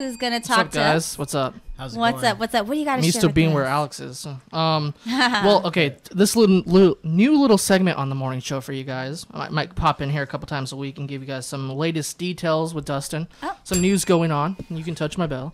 who's gonna What's talk up, to guys? us. What's up? What's up? What's up? What do you got to I'm share? used to being with where us? Alex is. Well, okay. This new little segment on the morning show for you guys. I might pop in here a couple times a week and give you guys some latest details with Dustin. Oh. Some news going on. You can touch my bell.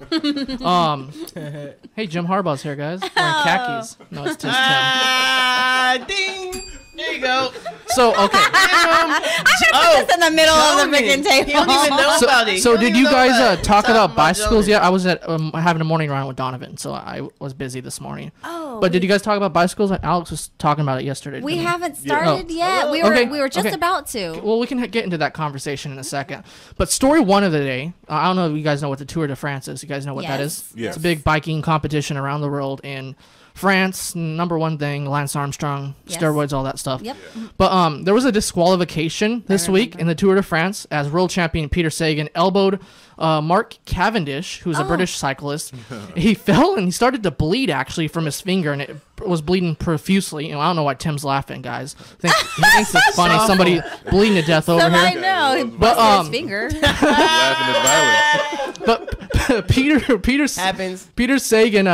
Hey, Jim Harbaugh's here, guys. Wearing khakis. No, it's just Tim. Ding. There you go. So, okay. I put this in the middle of the freaking table. He don't even know about it. So did you guys talk Talking about bicycles Jonas. yet? I was at having a morning run with Donovan, so I was busy this morning. Oh, But did you guys talk about bicycles? Alex was talking about it yesterday. We didn't he? haven't started yet. Oh. We were just about to. Well, we can get into that conversation in a second. But story one of the day, I don't know if you guys know what the Tour de France is. You guys know what that is? Yes. It's a big biking competition around the world in France. Number one thing, Lance Armstrong, Yes. steroids, all that stuff. Yep. But there was a disqualification this week in the Tour de France as world champion Peter Sagan elbowed Mark Cavendish, who's a British cyclist. He fell and he started to bleed actually from his finger, and it was bleeding profusely. I don't know why Tim's laughing, guys. He thinks it's funny somebody bleeding to death over I here. know. He But, busted his finger. Laughing at violence. But Happens. Peter Sagan,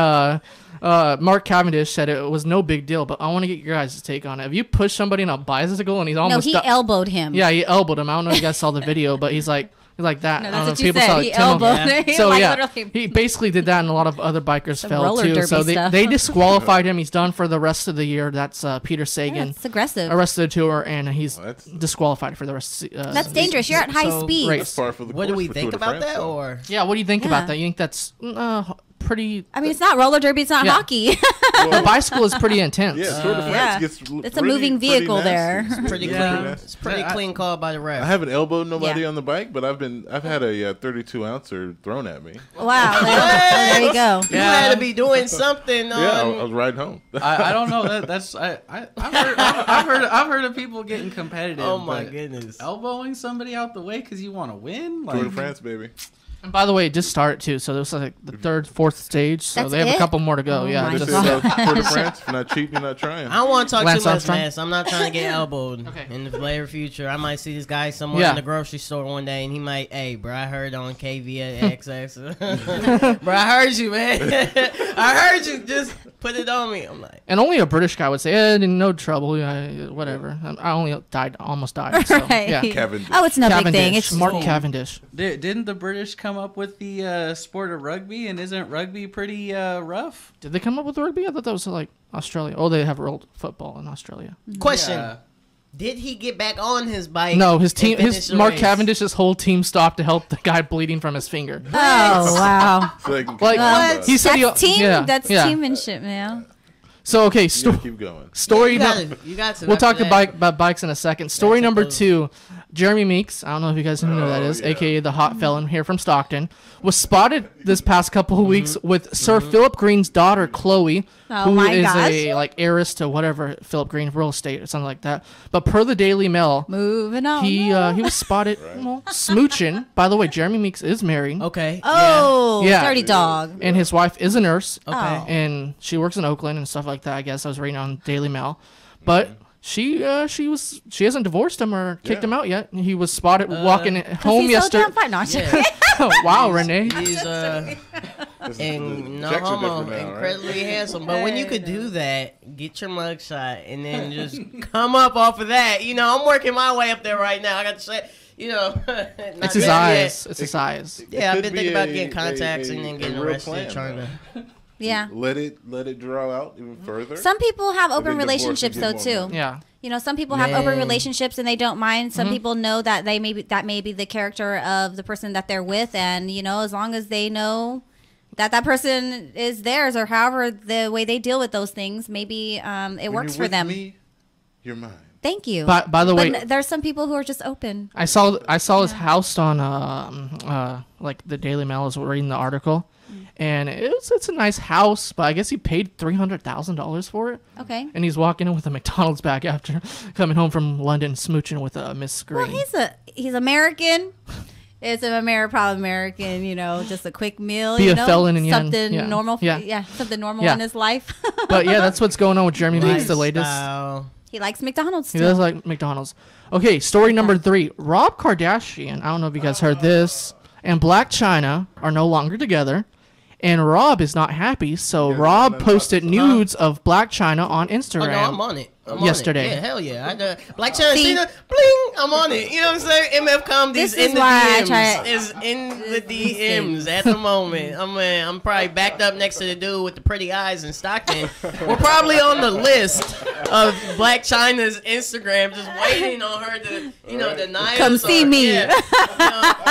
Mark Cavendish said it was no big deal, but I want to get your guys' take on it. Have you pushed somebody on a bicycle and he's No, almost he elbowed him. Yeah, he elbowed him. I don't know if you guys saw the video, but he's like that. No, I don't that's know what if you people said. saw it. He Tim- elbowed Yeah. him. So Like, yeah, literally. he basically did that, and a lot of other bikers Some fell roller too. derby So stuff. they disqualified him. He's done for the rest of the year. That's Peter Sagan. It's aggressive. Rest of the tour, and he's Well, that's- disqualified for the rest of the That's dangerous. You're at high So- speed. Race. That's par for the What do course we for think Tour de about France, that, though. or Yeah, what do you think Yeah. about that? You think that's pretty? I mean, it's not roller derby. It's not Yeah. hockey. The bicycle is pretty intense. Yeah, Tour de France Yeah. gets It's a moving vehicle there. pretty Yeah. clean? It's pretty clean call by the ref. I haven't elbowed nobody Yeah. on the bike, but I've had a 32 ouncer thrown at me. Wow. There you go. You had to be doing something. Yeah, I was riding home. I don't know. I've heard of people getting competitive. Oh my but goodness. elbowing somebody out the way because you want to win. Tour de France, baby. And by the way, it just started too. So this is like the third, fourth stage. So That's they have a it? couple more to go. Oh Yeah, my This just, is God. Tour de France. If you're not cheap, you're not trying. I don't want to talk Lance too much Armstrong? mess. I'm not trying to get elbowed Okay. in the later future. I might see this guy somewhere Yeah. in the grocery store one day, and he might, hey, bro, I heard on KVS. Bro, I heard you, man. I heard you. Just put it on me. I'm like, and only a British guy would say, no trouble, whatever. I only almost died. So, Right. yeah. Cavendish. Oh, it's no big Cavendish, thing. It's Mark cool. Cavendish. Didn't the British come up with the sport of rugby? And isn't rugby pretty rough? Did they come up with rugby? I thought that was like Australia. Oh, they have world football in Australia. question. Yeah. Did he get back on his bike? No, his and team, finish the Mark race? Cavendish's whole team stopped to help the guy bleeding from his finger. Oh, wow. So they can Like What? he said, That's team. yeah, That's yeah. teammanship, man. So okay, you gotta keep going. story. You no- got to. We'll talk after that. about bikes in a second. Story That's number supposed- 2. Jeremy Meeks, I don't know if you guys know who that is, yeah. aka the hot felon here from Stockton, was spotted this past couple of weeks with Sir Philip Green's daughter Chloe, Oh who my is gosh. a heiress to whatever Philip Green real estate or something like that. But per the Daily Mail, Moving on. he was spotted smooching. By the way, Jeremy Meeks is married, Okay. Oh, Yeah. dirty dog. and his wife is a nurse, Yeah. Okay. Oh. and she works in Oakland and stuff like that. I guess I was reading on Daily Mail, but. She hasn't divorced him or kicked him out yet. He was spotted walking home He's yesterday. so damn fine. No, I'm just Yeah. Wow, Renee. He's This is- and no checks are homo, different now, right? incredibly handsome. But when you could do that, get your mugshot and then just come up off of that. You know, I'm working my way up there right now. I got to say, you know, not It's his there yet. eyes. It's his eyes. Yeah, I've could been be thinking about a- getting contacts and then getting real arrested plan, trying though. to. yeah. Let it draw out even further. Some people have then open divorce and relationships get though more too. money. Yeah. You know, some people have open Man. relationships and they don't mind. Mm-hmm. Some people know that that may be the character of the person that they're with, and you know, as long as they know that person is theirs, or however the way they deal with those things, maybe it When works you're for with them. Me, you're mine. Thank you. By the way, there's some people who are just open. I saw his house on like the Daily Mail. I was reading the article, and it's a nice house, but I guess he paid $300,000 for it. Okay. And he's walking in with a McDonald's bag after coming home from London, smooching with Miss Green. Well, he's American. It's probably American, you know, just a quick meal. Be you a know, felon and something yeah. normal. Yeah. Something normal Yeah. in his life. But yeah, that's what's going on with Jeremy Meeks, the latest. Lifestyle. He likes McDonald's He still. does like McDonald's. Okay, story number 3. Rob Kardashian. I don't know if you guys heard this. and Black China are no longer together. And Rob is not happy, so Rob posted nudes of Black China on Instagram. Oh, no, I'm on it. Yesterday. Yeah, hell yeah. Black China, Cena, bling, I'm on it. You know what I'm saying? MF Comedies in the DMs. Is in the DMs at the moment. I'm probably backed up next to the dude with the pretty eyes in Stockton. We're probably on the list of Black China's Instagram, just waiting on her to, deny us. Come see me. Yeah.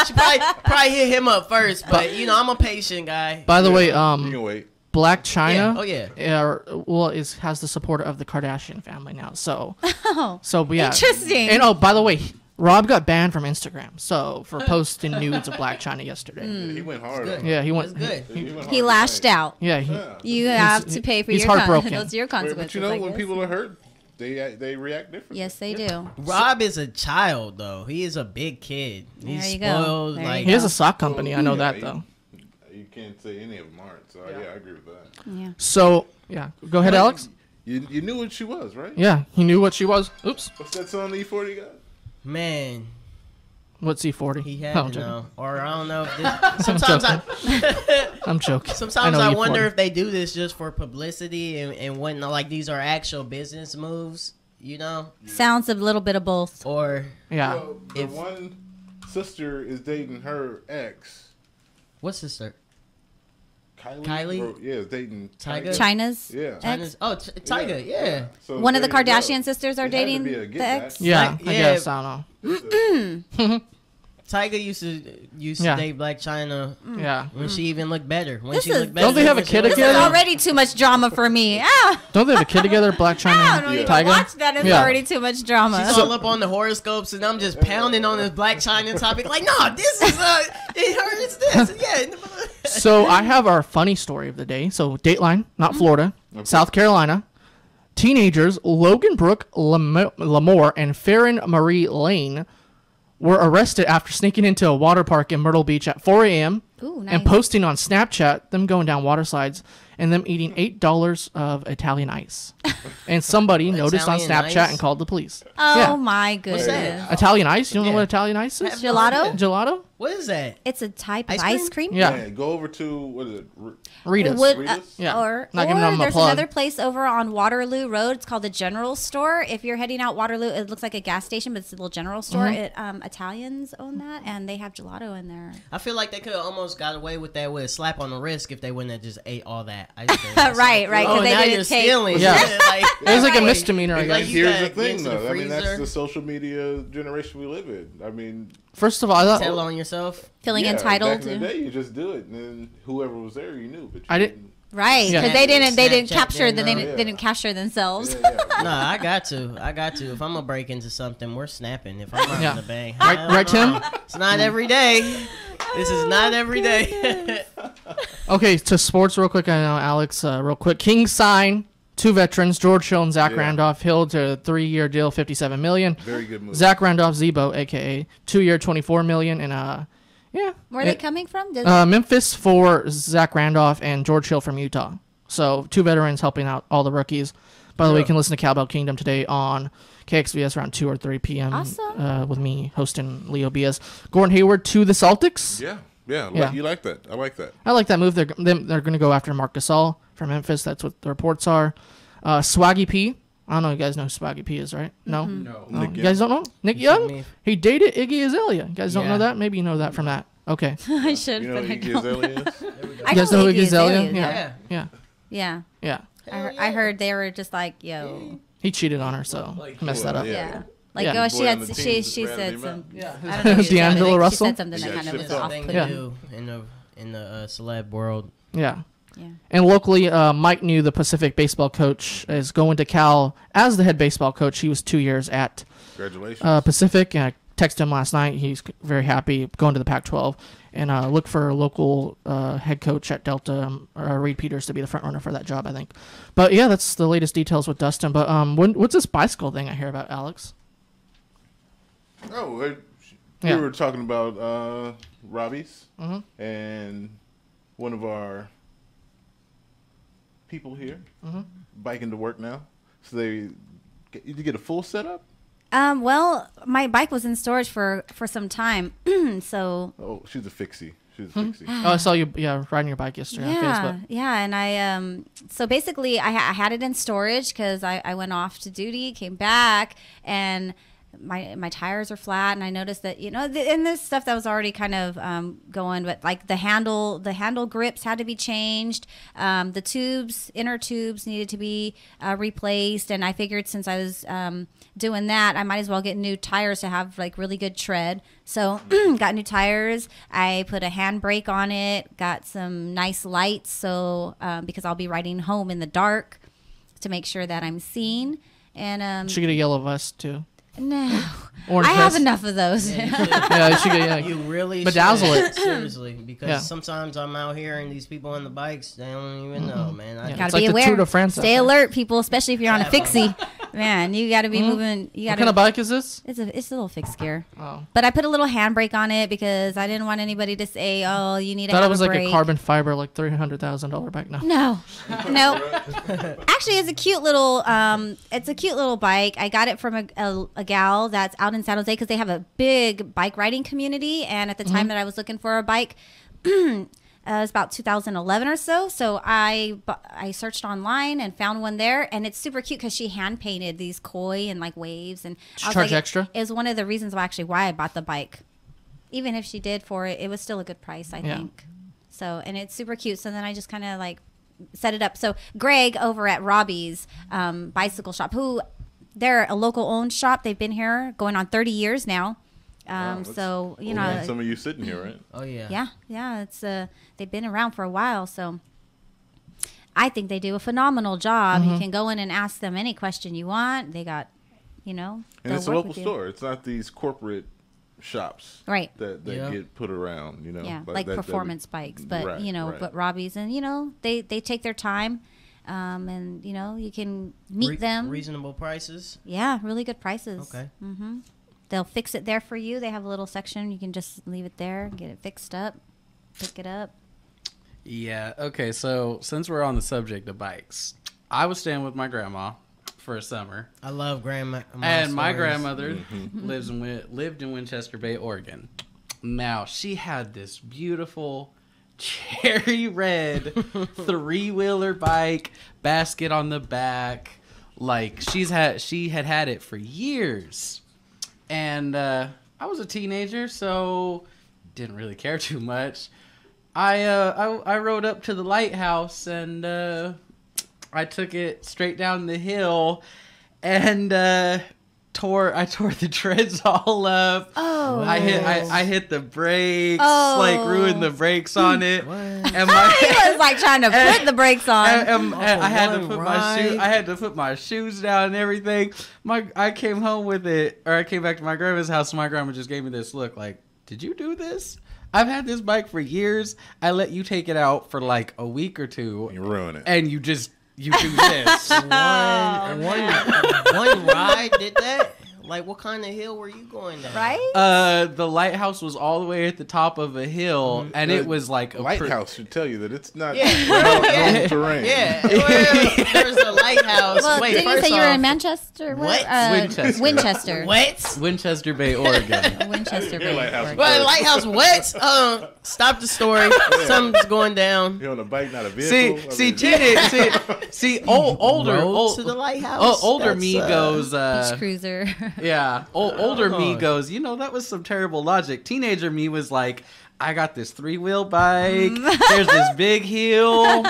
She probably hit him up first, but I'm a patient guy. By the way, You can wait. Black China, has the support of the Kardashian family now. So, Oh, yeah, interesting. And by the way, Rob got banned from Instagram, for posting nudes of Black China yesterday. He went hard. good. Yeah, he went. Good. He lashed out. Yeah, You have to pay for he's your heartbroken. those are your But consequences. when I people guess. are hurt, they react differently. Yes, they do. Rob is a child, though. He is a big kid. He's There you go. spoiled. There you Like He has a sock company. I know Yeah, that though. You can't say any of them aren't. So yeah, I agree with that. Yeah. So yeah, go ahead, Alex. You knew what she was, right? Yeah, he knew what she was. Oops. What's that song E40 got? man, What's C40? he had I'm to joking. know. Or I don't know. If this, sometimes I'm joking. Sometimes know I E40. wonder if they do this just for publicity and when like these are actual business moves, Sounds a little bit of both. or Yeah. Well, the one sister is dating her ex. what's sister? Kylie? Yeah, is dating Tyga? China's Yeah. ex. Tyga, yeah. So One of the there you go. Kardashian sisters are It had to dating be a the get back. ex. Yeah, Like, I yeah. guess I don't know. Tyga used to Yeah. date Black China Yeah. when she even looked better. When This she is- looked better. Don't they have a than kid she was- This is together? already too much drama for me. Don't they have a kid together, Black I China don't and even Tyga? watch that. It's Yeah. already too much drama. She's all up on the horoscopes, and I'm just pounding on this Black China topic. Like, no, this is it hurts this. Yeah. So I have our funny story of the day. So Dateline, not Florida, South Carolina. Teenagers Logan Brooke Lamore and Farron Marie Lane were arrested after sneaking into a water park in Myrtle Beach at 4 a.m. Ooh, nice. and posting on Snapchat them going down water slides and them eating $8 of Italian ice. And somebody noticed on Italian Snapchat ice? and called the police. Oh Yeah. my goodness. that? Italian ice? You don't know Yeah. what Italian ice is? Gelato? Gelato? What is that? It's a type of Ice ice cream. Yeah. Go over to what is it? Rita's. Rita's? Yeah. Or Not giving them a there's plug. another place over on Waterloo Road. It's called the General Store. If you're heading out Waterloo, it looks like a gas station, but it's a little general store. Italians own that, and they have gelato in there. I feel like they could have almost got away with that with a slap on the wrist if they wouldn't have just ate all that ice cream. Right, right. Oh, Because they now didn't you're take. stealing. Yeah. shit, like, It was like a Right. misdemeanor, I It's guess. like you Here's the gotta get thing, into the though. I mean, that's freezer. the social media generation we live in. I mean, First of all, I Tell thought, on yourself. Feeling yeah, entitled Back in the to. day, you just do it, and then whoever was there, you knew. But you I didn't- Right, Yeah. because they didn't Snapchat capture didn't they know. didn't, they didn't capture themselves. Yeah, yeah. No, I got to. If I'm gonna break into something, we're snapping. If I'm not Yeah. in the bank, Right, Tim? It's not every day. This is not every day. Okay, to sports real quick. I know Alex, real quick. Kings sign 2 veterans, George Hill and Zach Yeah. Randolph. Hill to a 3-year deal, $57 million. Very good move. Zach Randolph, Zebo, aka 2-year, $24 million, and yeah. Where are they coming from? Did- Memphis for Zach Randolph and George Hill from Utah. So 2 veterans helping out all the rookies. By the way, you can listen to Cowbell Kingdom today on KXVS around 2 or 3 p.m. Awesome. With me hosting Leo Bias. Gordon Hayward to the Celtics. Yeah. You like that. I like that. I like that move. They're going to go after Marc Gasol from Memphis. That's what the reports are. Swaggy P. I don't know. You guys know who Swaggy P is, right? No? No. No? Nick You guys don't know? Nick Young? Young? He dated Iggy Azalea. You guys don't know Yeah. that? Maybe you know that from that. Okay. I should, You know but who I Iggy don't. Azalea is? I You guys know know Iggy Iggy Azalea? Azalea. Yeah. Yeah. Yeah. Yeah. Yeah. I heard they were just like, yo. He cheated on her, so messed that up. Yeah. Yeah. Like, Yeah. oh, she Boy had, on the she team said ran him some. out. Yeah. I don't know. She D'Angelo said Russell? something that Yeah, kind of shit was talk. off Thing putting. to Yeah. do in the celeb world. Yeah. Yeah. And locally, Mike New, the Pacific baseball coach, is going to Cal as the head baseball coach. He was 2 years at Congratulations. Pacific. And I texted him last night. He's very happy going to the Pac-12. And look for a local head coach at Delta, Reed Peters, to be the front runner for that job, I think. But yeah, that's the latest details with Dustin. But what's this bicycle thing I hear about, Alex? We Yeah. were talking about Robbie's Mm-hmm. and one of our people here biking to work now. So you get a full setup. Well, my bike was in storage for some time, so. Oh, she's a fixie. Oh, I saw you, riding your bike yesterday on Facebook. Yeah, and I so basically I had it in storage because I went off to duty, came back, and my tires are flat, and I noticed that and this stuff that was already kind of going, but like the handle grips had to be changed, the inner tubes needed to be replaced, and I figured since I was doing that, I might as well get new tires to have like really good tread. So got new tires. I put a handbrake on it, got some nice lights, so because I'll be riding home in the dark to make sure that I'm seen. And should get a yellow vest too. No, Orange I have vest. enough of those. You really bedazzle it seriously, because sometimes I'm out here and these people on the bikes, they don't even know, man. Gotta be aware. Stay alert, people, especially if you're on a fixie. Man, you got to be moving. What kind of bike is this? It's a little fixed gear. Oh. But I put a little handbrake on it because I didn't want anybody to say, "Oh, you need to have a brake." I thought it was like a carbon fiber, like $300,000 bike. No. Actually, it's a cute little bike. I got it from a gal that's out in San Jose because they have a big bike riding community. And at the time that I was looking for a bike, it was about 2011 or so. So I searched online and found one there, and it's super cute because she hand painted these koi and like waves. And I was charge extra? It was one of the reasons why I bought the bike. Even if she did for it, it was still a good price, I think. So, and it's super cute. So then I just kind of like set it up. So Greg over at Robbie's bicycle shop, who they're a local owned shop. They've been here going on 30 years now. So some of you sitting here, right? Oh yeah. Yeah. It's they've been around for a while, so I think they do a phenomenal job. You can go in and ask them any question you want. They got, and it's a local store. It's not these corporate shops, right? That get put around, like performance bikes, but right. but Robbie's, and they take their time. And you can meet them. Reasonable prices. Yeah, really good prices. Okay. They'll fix it there for you. They have a little section. You can just leave it there, get it fixed up, pick it up. Yeah. Okay. So since we're on the subject of bikes, I was staying with my grandma for a summer. I love grandma. And my grandmother lived in Winchester Bay, Oregon. Now she had this beautiful cherry red 3-wheeler bike, basket on the back. Like she had it for years. And I was a teenager, so didn't really care too much. I rode up to the lighthouse, and I took it straight down the hill, and tore the treads all up. Oh, I hit the brakes, ruined the brakes on it. And he was like trying to put the brakes on. And I had to put my shoes down and everything. I came home with it, or I came back to my grandma's house, and my grandma just gave me this look like, "Did you do this? I've had this bike for years. I let you take it out for like a week or two. You ruin it. And you do this." One ride did that? Like, what kind of hill were you going down? Right? The lighthouse was all the way at the top of a hill, and it was like a lighthouse should tell you that it's not home terrain. Yeah, there's a lighthouse. Well, Wait, didn't you say you were in Manchester? What? Winchester. What? Winchester Bay, Oregon. Winchester Bay, Oregon. Well, lighthouse what? Stop the story. Something's going down. You're on a bike, not a vehicle. Older to the lighthouse. Older me goes. Beach cruiser. Yeah, older me goes, that was some terrible logic. Teenager me was like, I got this 3-wheel bike. There's this big hill.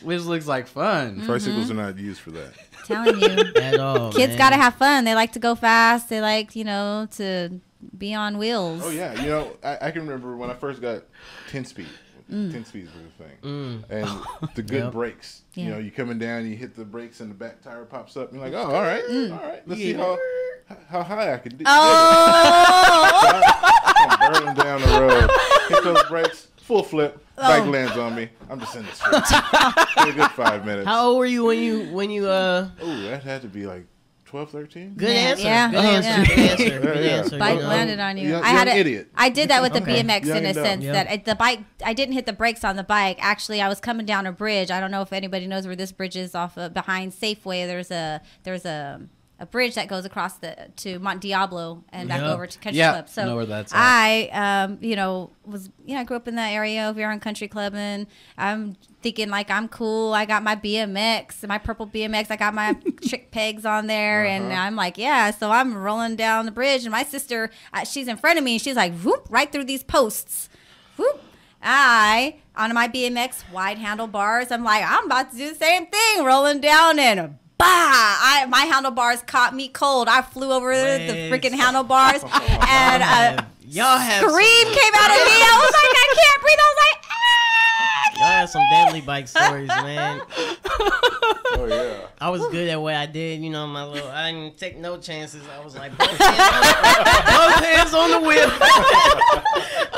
Which looks like fun. Tricycles are not used for that. Telling you. At all, kids got to have fun. They like to go fast. They like, to be on wheels. Oh, yeah. I can remember when I first got 10-speed. 10-speed was a thing. And the good brakes. Yeah. You coming down, you hit the brakes, and the back tire pops up. And you're like, oh, all right. Let's see how high I can do. Oh! I'm barreling down the road. Hit those brakes, full flip. Bike lands on me. I'm just in the street. For a good 5 minutes. How old were you when you Oh, that had to be like 12, 13. Good answer. Yeah. Good answer. Good answer. Bike landed on you. Young idiot. I did that with the BMX Young in a and dumb. sense that the bike. I didn't hit the brakes on the bike. Actually, I was coming down a bridge. I don't know if anybody knows where this bridge is off of, behind Safeway. There's a a bridge that goes across to Mont Diablo and back over to Country Yeah, Club. So know where that's at. I, I grew up in that area over here on Country Club, and I'm thinking like I'm cool. I got my BMX, my purple BMX. I got my trick pegs on there, and I'm like, yeah. So I'm rolling down the bridge, and my sister, she's in front of me, and she's like, whoop, right through these posts, whoop. On my BMX wide handlebars, I'm like, I'm about to do the same thing, rolling down and bah! My handlebars caught me cold. I flew over the freaking handlebars, and y'all have scream came out of me. I was like, I can't breathe. I was like, y'all have some deadly bike stories, man. Oh yeah. I was good at what I did, I didn't take no chances. I was like, both hands on the wheel.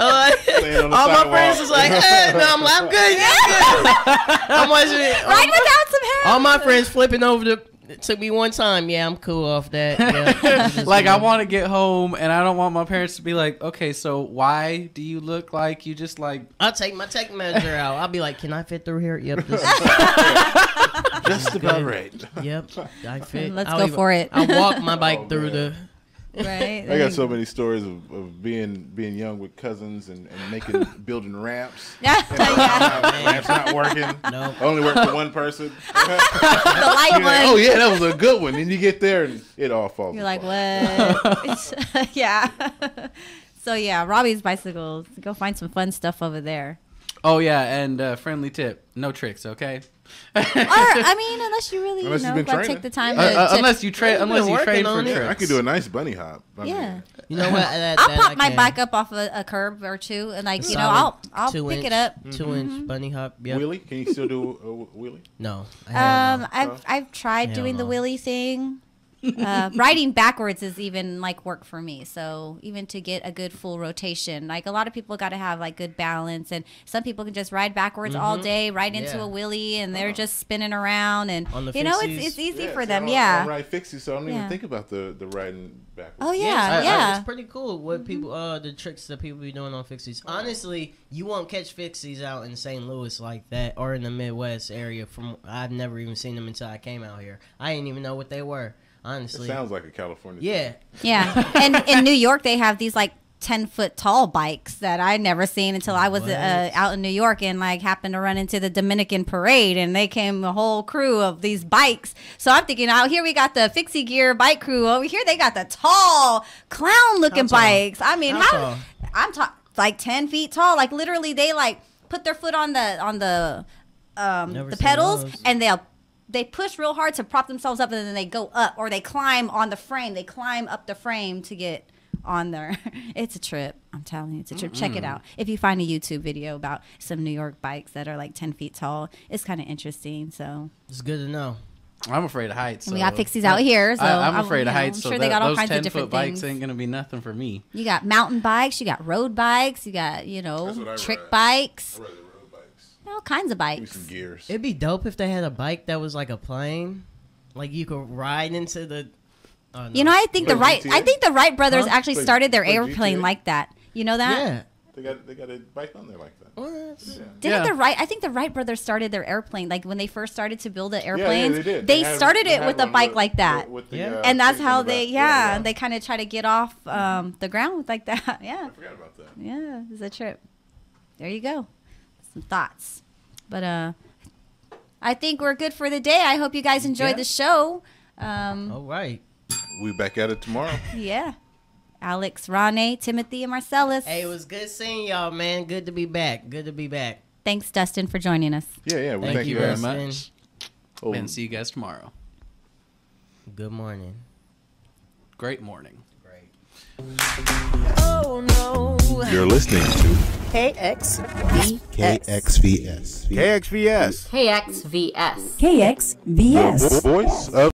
All my friends was like, no, I'm good. I'm watching it. right without some hair. All my friends flipping over it took me one time. Yeah, I'm cool off that. Yeah. Like, I want to get home, and I don't want my parents to be like, okay, so why do you look like you just like... I'll take my tape measure out. I'll be like, can I fit through here? Yep. This is Just about right. Yep, I fit. Let's go for it. I'll walk my bike through the... Right. I got so many stories of being young with cousins and building ramps. Ramps not working. No. Only work for one person. The light one. Like, oh yeah, that was a good one. And you get there and it all falls. You're like, apart. what? Yeah. So yeah, Robbie's bicycles. Go find some fun stuff over there. Oh yeah, and friendly tip: no tricks, okay? Or unless you really, take the time to unless you train for tricks. I could do a nice bunny hop. Yeah. You know what? I'll pop my bike up off a curb or two, and I'll pick it up. 2-inch bunny hop. Yep. Wheelie? Can you still do a wheelie? No. I've tried doing the wheelie thing. Riding backwards is even work for me. So even to get a good full rotation, a lot of people got to have good balance, and some people can just ride backwards all day, right into a wheelie, and they're just spinning around, and it's easy for them. I ride fixies, so I don't even think about the riding backwards. Oh yeah. It's pretty cool what people the tricks that people be doing on fixies. Honestly, you won't catch fixies out in St. Louis like that, or in the Midwest area. I've never even seen them until I came out here. I didn't even know what they were. Honestly, it sounds like a California thing. Yeah. And in New York, they have these 10-foot tall bikes that I never seen until I was out in New York, and happened to run into the Dominican parade, and they came a whole crew of these bikes. So I'm thinking, out here we got the fixie gear bike crew. Over here they got the tall clown looking bikes. I mean, I'm 10 feet tall. Literally, they put their foot on the pedals, and they push real hard to prop themselves up, and then they go up, or they climb on the frame. They climb up the frame to get on there. It's a trip. I'm telling you, it's a trip. Check it out. If you find a YouTube video about some New York bikes that are 10 feet tall, it's kind of interesting. So it's good to know. I'm afraid of heights. So we got fixies out here. So I'm afraid of heights. I'm sure they got all kinds of 10-foot different bikes things. ain't gonna be nothing for me. You got mountain bikes. You got road bikes. You got trick bikes. All kinds of bikes. Give me some gears. It'd be dope if they had a bike that was like a plane, you could ride into the. I think the Wright brothers actually started their airplane GTA? like that. You know that? Yeah. They got a bike on there like that. I think the Wright brothers started their airplane when they first started to build the airplanes. Yeah, they did. They started it with a bike like that. And that's how they they kind of try to get off the ground with that. Yeah. I forgot about that. Yeah, it's a trip. There you go. Some thoughts. But I think we're good for the day. I hope you guys enjoyed the show. All right. We back at it tomorrow. Yeah. Alex, Ronnie, Timothy, and Marcellus. Hey, it was good seeing y'all, man. Good to be back. Thanks, Dustin, for joining us. Yeah. Well, Thank you very guys. much. And see you guys tomorrow. Good morning. Great morning. Great. Oh no. You're listening to KXVS. KXVS. KXVS. KXVS. KXVS. The voice of